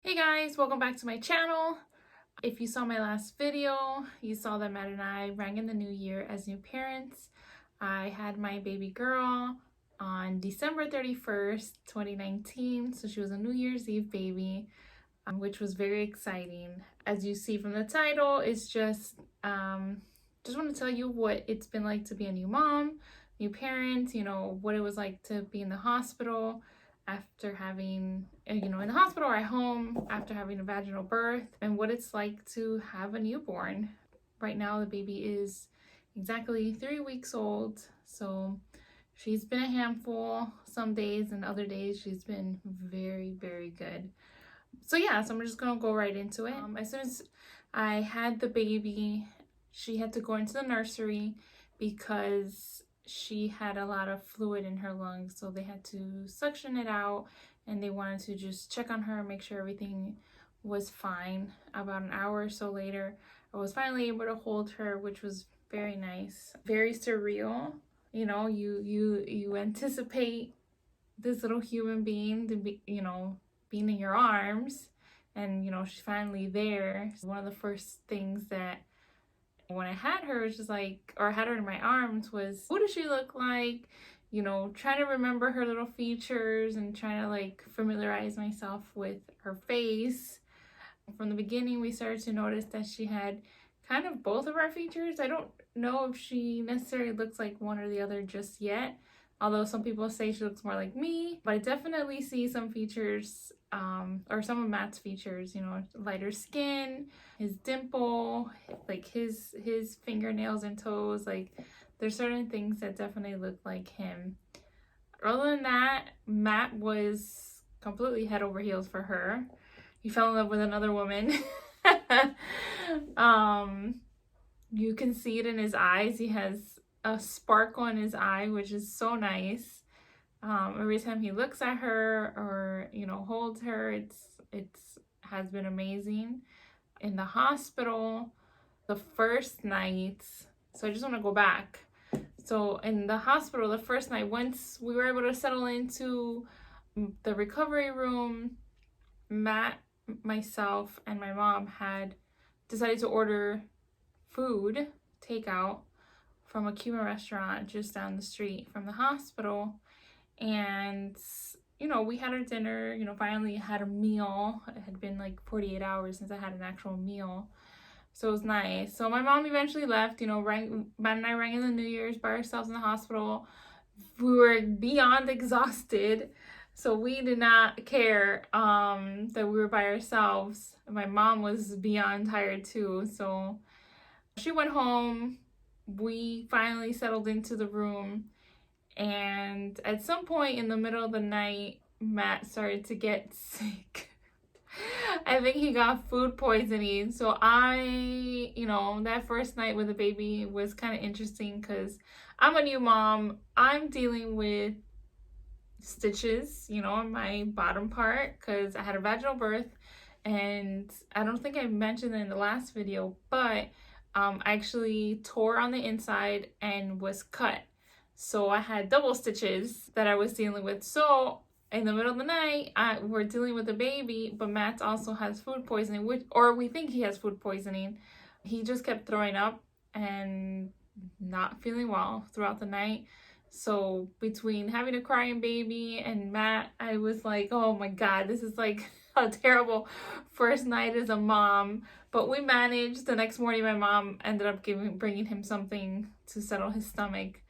Hey guys, welcome back to my channel. If you saw my last video, you saw that Matt and I rang in the new year as new parents. I had my baby girl on December 31st, 2019. So she was a New Year's Eve baby, which was very exciting. As you see from the title, it's just want to tell you what it's been like to be a new mom, new parent, what it was like to be in the hospital after having, in the hospital or at home after having a vaginal birth, and what it's like to have a newborn. Right now, the baby is exactly 3 weeks old, so she's been a handful some days, and other days she's been very, very good. So yeah, so I'm just gonna go right into it. As soon as I had the baby, she had to go into the nursery because she had a lot of fluid in her lungs, so they had to suction it out, and they wanted to just check on her and make sure everything was fine. About an hour or so later, I was finally able to hold her, which was very nice, very surreal. You anticipate this little human being to be, being in your arms, and she's finally there. One of the first things that when I had her was just like, or I had her in my arms, was what does she look like? Trying to remember her little features and trying to like familiarize myself with her face. From the beginning, we started to notice that she had kind of both of our features. I don't know if she necessarily looks like one or the other just yet, although some people say she looks more like me, but I definitely see some features, or some of Matt's features, lighter skin, his dimple, like his fingernails and toes. Like, there's certain things that definitely look like him. Other than that, Matt was completely head over heels for her. He fell in love with another woman. You can see it in his eyes. He has a sparkle in his eye, which is so nice. Every time he looks at her or holds her, it's has been amazing. In the hospital, the first night, so I just want to go back. So in the hospital, the first night, once we were able to settle into the recovery room, Matt, myself, and my mom had decided to order food, takeout, from a Cuban restaurant just down the street from the hospital. And we had our dinner, finally had a meal. It had been like 48 hours since I had an actual meal, so it was nice. So my mom eventually left. Matt and I rang in the New Year's by ourselves in the hospital. We were beyond exhausted, so we did not care that we were by ourselves. My mom was beyond tired too, so she went home. We finally settled into the room, and at some point in the middle of the night, Matt started to get sick. I think he got food poisoning. So that first night with the baby was kind of interesting because I'm a new mom. I'm dealing with stitches, on my bottom part because I had a vaginal birth, and I don't think I mentioned it in the last video, but I actually tore on the inside and was cut. So I had double stitches that I was dealing with. So in the middle of the night, we're dealing with the baby, but Matt also has food poisoning, or we think he has food poisoning. He just kept throwing up and not feeling well throughout the night. So between having a crying baby and Matt, I was like, oh my God, this is like a terrible first night as a mom. But we managed. The next morning, my mom ended up bringing him something to settle his stomach.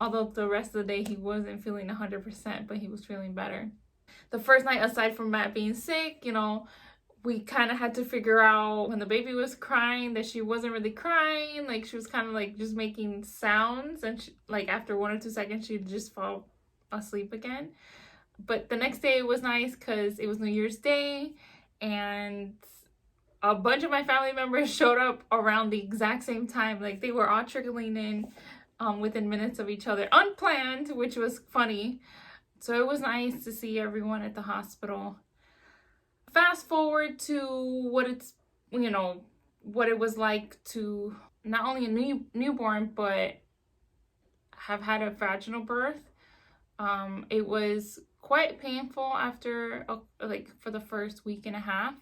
Although the rest of the day he wasn't feeling 100%, but he was feeling better. The first night, aside from Matt being sick, we kind of had to figure out when the baby was crying that she wasn't really crying. Like, she was kind of like just making sounds, and like after 1 or 2 seconds, she'd just fall asleep again. But the next day it was nice because it was New Year's Day, and a bunch of my family members showed up around the exact same time. Like, they were all trickling in within minutes of each other, unplanned, which was funny. So it was nice to see everyone at the hospital. Fast forward to what it was like to not only a newborn, but have had a vaginal birth. It was quite painful after like for the first week and a half.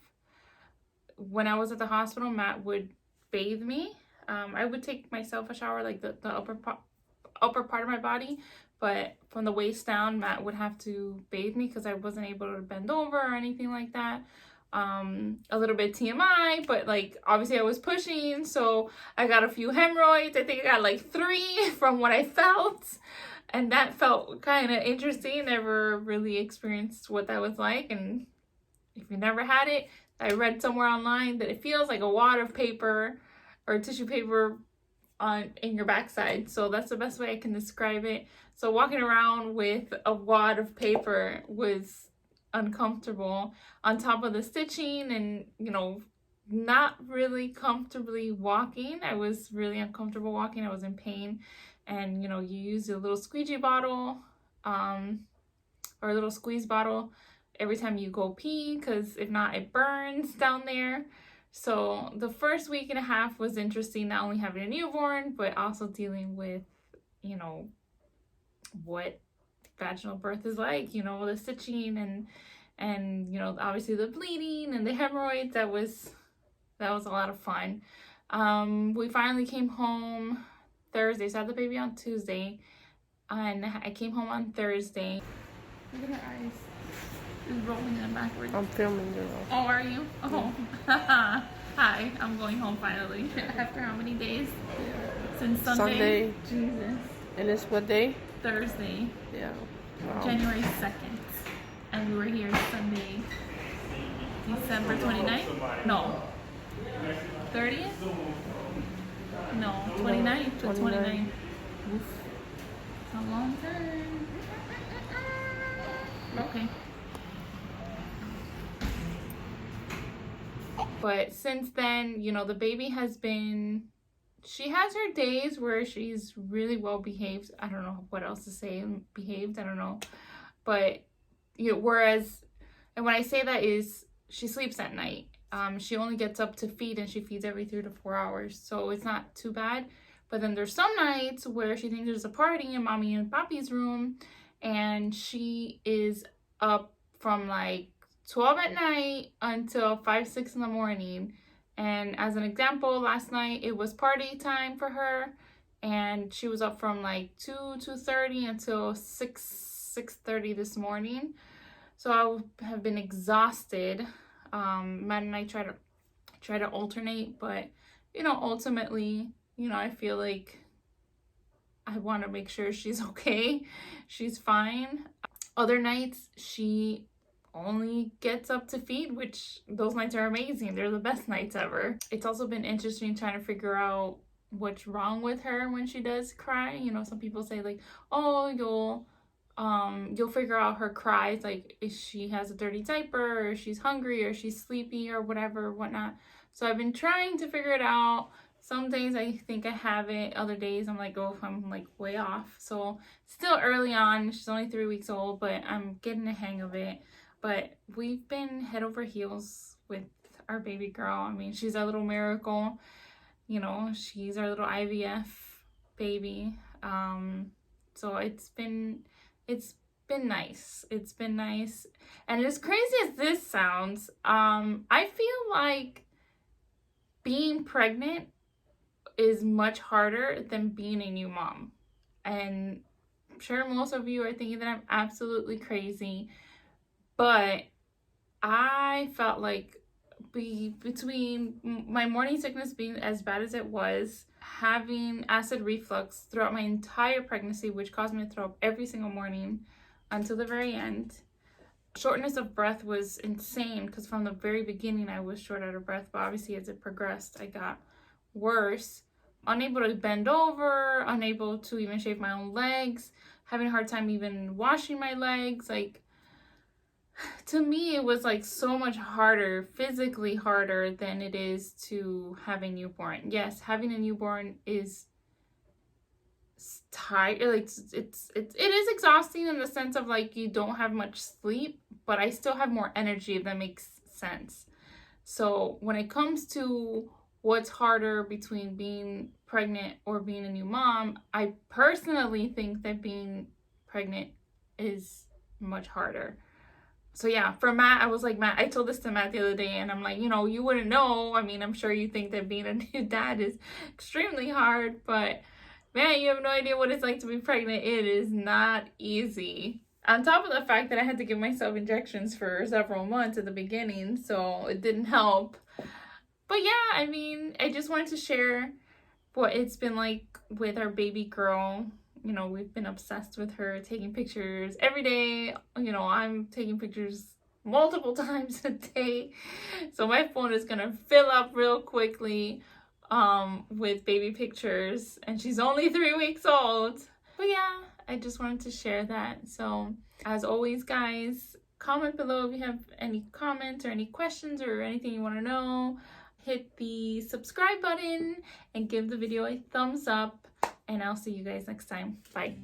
When I was at the hospital, Matt would bathe me. I would take myself a shower, like the upper part of my body, but from the waist down, Matt would have to bathe me because I wasn't able to bend over or anything like that. A little bit TMI, but like obviously I was pushing, so I got a few hemorrhoids. I think I got like 3 from what I felt, and that felt kind of interesting. Never really experienced what that was like, and if you never had it, I read somewhere online that it feels like a wad of paper or tissue paper in your backside. So that's the best way I can describe it. So walking around with a wad of paper was uncomfortable, on top of the stitching and, you know, not really comfortably walking. I was really uncomfortable walking. I was in pain. And, you know, you use a little squeegee bottle or a little squeeze bottle every time you go pee, because if not, it burns down there. So the first week and a half was interesting, not only having a newborn, but also dealing with, you know, what vaginal birth is like, you know, the stitching and you know, obviously the bleeding and the hemorrhoids. That was a lot of fun. We finally came home Thursday, so I had the baby on Tuesday, and I came home on Thursday. Look at her eyes. She's rolling in backwards. I'm filming you. Oh, are you? Oh. Hi, I'm going home finally. After how many days? Since Sunday? Jesus. And it's what day? Thursday. Yeah. Wow. January 2nd. And we were here Sunday, December 29th? No. 30th? No, 29th to 29th. Oof. It's a long time. Okay. But since then, you know, the baby has been, she has her days where she's really well behaved. I don't know what else to say. Behaved, I don't know. But, you know, whereas, and when I say that is, she sleeps at night. She only gets up to feed, and she feeds every 3 to 4 hours. So it's not too bad. But then there's some nights where she thinks there's a party in mommy and papi's room, and she is up from like 12 at night until 5, 6 in the morning. And as an example, last night it was party time for her, and she was up from like 2:30 until 6:30 this morning. So I have been exhausted. Matt and I try to alternate, but you know, ultimately, you know, I feel like I want to make sure she's okay. She's fine. Other nights she only gets up to feed, which those nights are amazing. They're the best nights ever. It's also been interesting trying to figure out what's wrong with her when she does cry. You know, some people say like, oh, you'll figure out her cries, like if she has a dirty diaper, or she's hungry, or she's sleepy, or whatever, whatnot. So I've been trying to figure it out. Some days I think I have it, other days I'm like, oh, I'm like way off. So still early on, she's only 3 weeks old, but I'm getting the hang of it. But we've been head over heels with our baby girl. I mean, she's our little miracle. You know, she's our little IVF baby. So it's been nice. It's been nice. And as crazy as this sounds, I feel like being pregnant is much harder than being a new mom. And I'm sure most of you are thinking that I'm absolutely crazy, but I felt like between my morning sickness being as bad as it was, having acid reflux throughout my entire pregnancy, which caused me to throw up every single morning until the very end. Shortness of breath was insane, because from the very beginning I was short out of breath, but obviously as it progressed I got worse. Unable to bend over, unable to even shave my own legs, having a hard time even washing my legs. Like, to me it was like so much harder, physically harder, than it is to have a newborn. Yes, having a newborn is tired, like it is exhausting in the sense of like you don't have much sleep, but I still have more energy, if that makes sense. So when it comes to what's harder between being pregnant or being a new mom, I personally think that being pregnant is much harder. So yeah, for Matt, I was like, Matt, I told this to Matt the other day, and I'm like, you know, you wouldn't know. I mean, I'm sure you think that being a new dad is extremely hard, but man, you have no idea what it's like to be pregnant. It is not easy. On top of the fact that I had to give myself injections for several months at the beginning, so it didn't help. But yeah, I mean, I just wanted to share what it's been like with our baby girl. You know, we've been obsessed with her, taking pictures every day. You know, I'm taking pictures multiple times a day. So my phone is gonna fill up real quickly with baby pictures. And she's only 3 weeks old. But yeah, I just wanted to share that. So as always, guys, comment below if you have any comments or any questions or anything you want to know. Hit the subscribe button and give the video a thumbs up, and I'll see you guys next time. Bye.